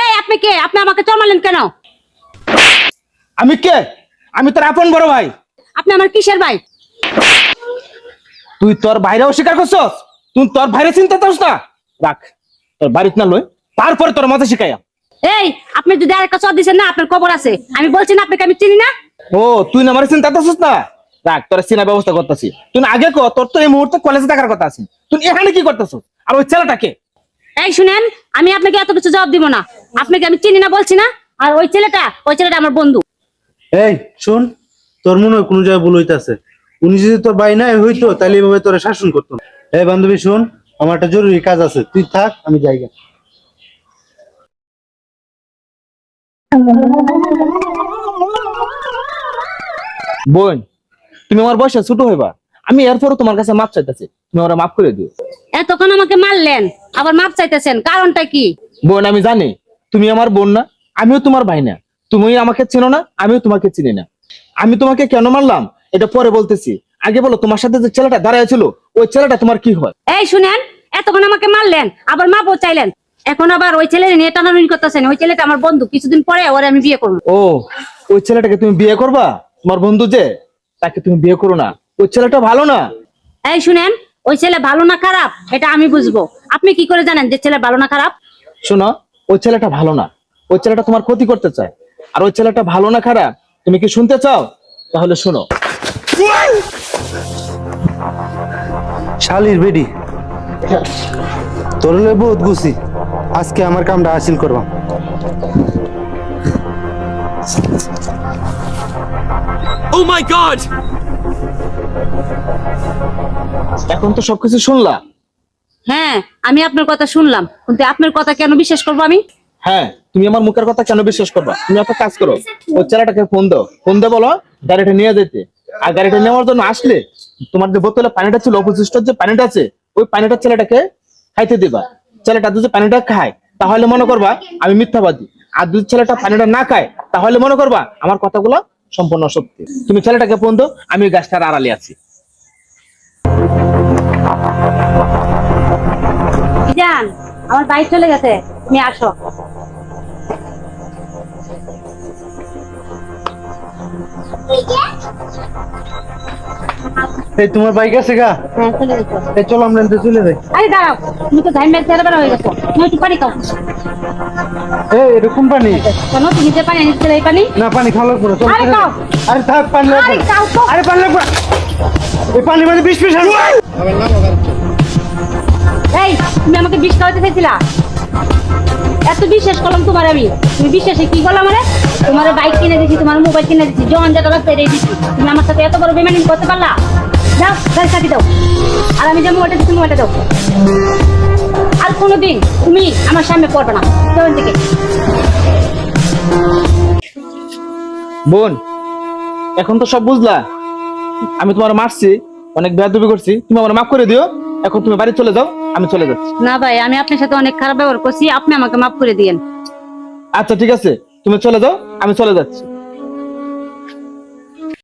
এই আপনি কে? আপনি আমাকে চড়মালেন কেন? আমি কে? আমি তোর আপন বড় ভাই। আপনি আমার কিসের ভাই? তুই তোর বাইরে অস্বীকার করছস? তুই তোর বাইরে চিন্তা করছ না? রাখ তোর বাড়িতে না লই, তারপরে তোর মজা শিখাইয়া। এই আপনি যদি আরেকটা চড় দিছেন না, আপনার খবর আছে। আমি বলছি না আপনাকে আমি চিনি না। ও তুই না আমার চিন্তা করছস না? রাখ তোর চিনা ব্যবস্থা করতেছি। তুই আগে কর, তোর তো এই মুহূর্তে কলেজে থাকার কথা আছে। তুই এখানে কি করতেছস? আর ওই ছেলেটাকে? এই শুনেন, আমি আপনাকে এত কিছু জবাব দিব না। আপনাকে আমি চিনি না বলছি না। আর ওই ছেলেটা আমার বন্ধু। এই শোন, তোর মনে হয় কোনো জায়গায় ভুল হইতাছে। উনি যদি তোর ভাই নাই হইতো তাহলে এভাবে তোরা শাসন করতো না। এই বান্ধবী শোন, আমার একটা জরুরি কাজ আছে, তুই থাক, আমি যাই গে। বোন, তুমি আমার বয়সে ছোট হইবা। আমি এরপরও তোমার কাছে মাপ চাইতেছি, তুমি আমার মাফ করে দিও। এতক্ষণ আমাকে মারলেন, আবার মাপ চাইতেছেন, কারণটা কি? বোন আমি জানি তুমি আমার বোন না, আমিও তোমার ভাই না। তুমি আমাকে চেনো না, আমিও তোমাকে চিনি না। আমি তোমাকে কেন মারলাম এটা পরে বলতেছি। আগে বলো, তোমার সাথে যে ছেলেটা দাঁড়ায় ছিল, ওই ছেলেটা তোমার কি হয়? এই শুনেন, এতক্ষণ আমাকে মারলেন, আবার মাপও চাইলেন। এখন আবার ওই ছেলে নিয়ে টানাটানি করতেছেন। ওই ছেলেটা আমার বন্ধু, কিছুদিন পরে ওরে আমি বিয়ে করবো। ও ওই ছেলেটাকে তুমি বিয়ে করবা? তোমার বন্ধু যে, তাকে তুমি বিয়ে করো না। ওই ছেলেটা ভালো না। এই শুনেন, ওই ছেলে ভালো না খারাপ এটা আমি বুঝবো। আপনি কি করে জানেন যে ছেলে ভালো না খারাপ? শোনো, ওই ছেলেটা ভালো না। ওই ছেলেটা তোমার ক্ষতি করতে চায়। আর ওই ছেলেটা ভালো না খারাপ তুমি কি শুনতে চাও? তাহলে শোনো। শালির বেডি, তোর হলে বহুত গুছি, আজকে আমার কামটা হাসিল করবা। Oh my god! এখন তো সবকিছু শুনলা। হ্যাঁ, আমি আপনার কথা শুনলাম, কিন্তু আপনার কথা কেন বিশ্বাস করবো আমি? হ্যাঁ, তুমি আমার মুখের কথা কেন বিশ্বাস করবা? তুমি একটা কাজ করো, ওই ছেলেটাকে ফোন দাও। ফোন দিয়ে বলো গাড়িটা নিয়ে যেতে। আর গাড়িটা নেওয়ার জন্য আসলে তোমার যে বোতলে পানিটা ছিল, অবশিষ্ট যে পানিটা আছে, ওই পানিটা ছেলেটাকে খাইতে দিবা। ছেলেটা যদি পানিটা খায় তাহলে মনে করবা আমি মিথ্যাবাদী। আর যদি ছেলেটা পানিটা না খায় তাহলে মনে করবা আমার কথাগুলো সম্পূর্ণ সত্যি। তুমি ছেলেটাকে ফোন দাও, আমি গাছটার আড়ালে আছি। জান, আমার বাইক চলে গেছে, তুমি আসো। এই তোমার বাইক আছে গা? হ্যাঁ চলে গেছে। এই চলো আমরা এনতে চলে যাই। আরে দাঁড়াও, তুমি তো ধান ব্যাগ ছেড়ে বেড়া হয়ে গেছো। তুমি একটু পানি খাও। এই এরকম পানি? কেন তুমি যে পানি এনেছিলে এই পানি? না, পানি খাওয়া লাগবে না, চলো। আরে খাও। আরে থাক, পানি লাগবে আরে না। খাও তো। আরে পানি লাগবে না। এই পানি মানে বিষ পিস এই তুমি আমাকে বিষ খাওয়াতে চাইছিলা? এত বিশ্বাস করলাম তোমার আমি, তুমি বিশ্বাসে কি করলাম? মানে তোমার বাইক কিনে দিচ্ছি, তোমার মোবাইল কিনে দিচ্ছি, যখন যেটা লাগছে এটাই দিচ্ছি। তুমি আমার সাথে এত বড় বেমানি করতে পারলা? যাও গাড়ি চাবি দাও। আর আমি যে মোবাইলটা দিচ্ছি মোবাইলটা দাও। আর কোনোদিন তুমি আমার সামনে পড়বে না তখন থেকে। বোন, এখন তো সব বুঝলা। আমি তোমার মারছি, অনেক বেয়াদবি করছি, তুমি আমার মাফ করে দিও। এখন তুমি বাড়ি চলে যাও, আমি চলে যাচ্ছি। না ভাই, আমি আপনার সাথে অনেক খারাপ ব্যবহার করছি, আপনি আমাকে মাফ করে দিয়েন। আচ্ছা ঠিক আছে, তুমি চলে যাও, আমি চলে যাচ্ছি।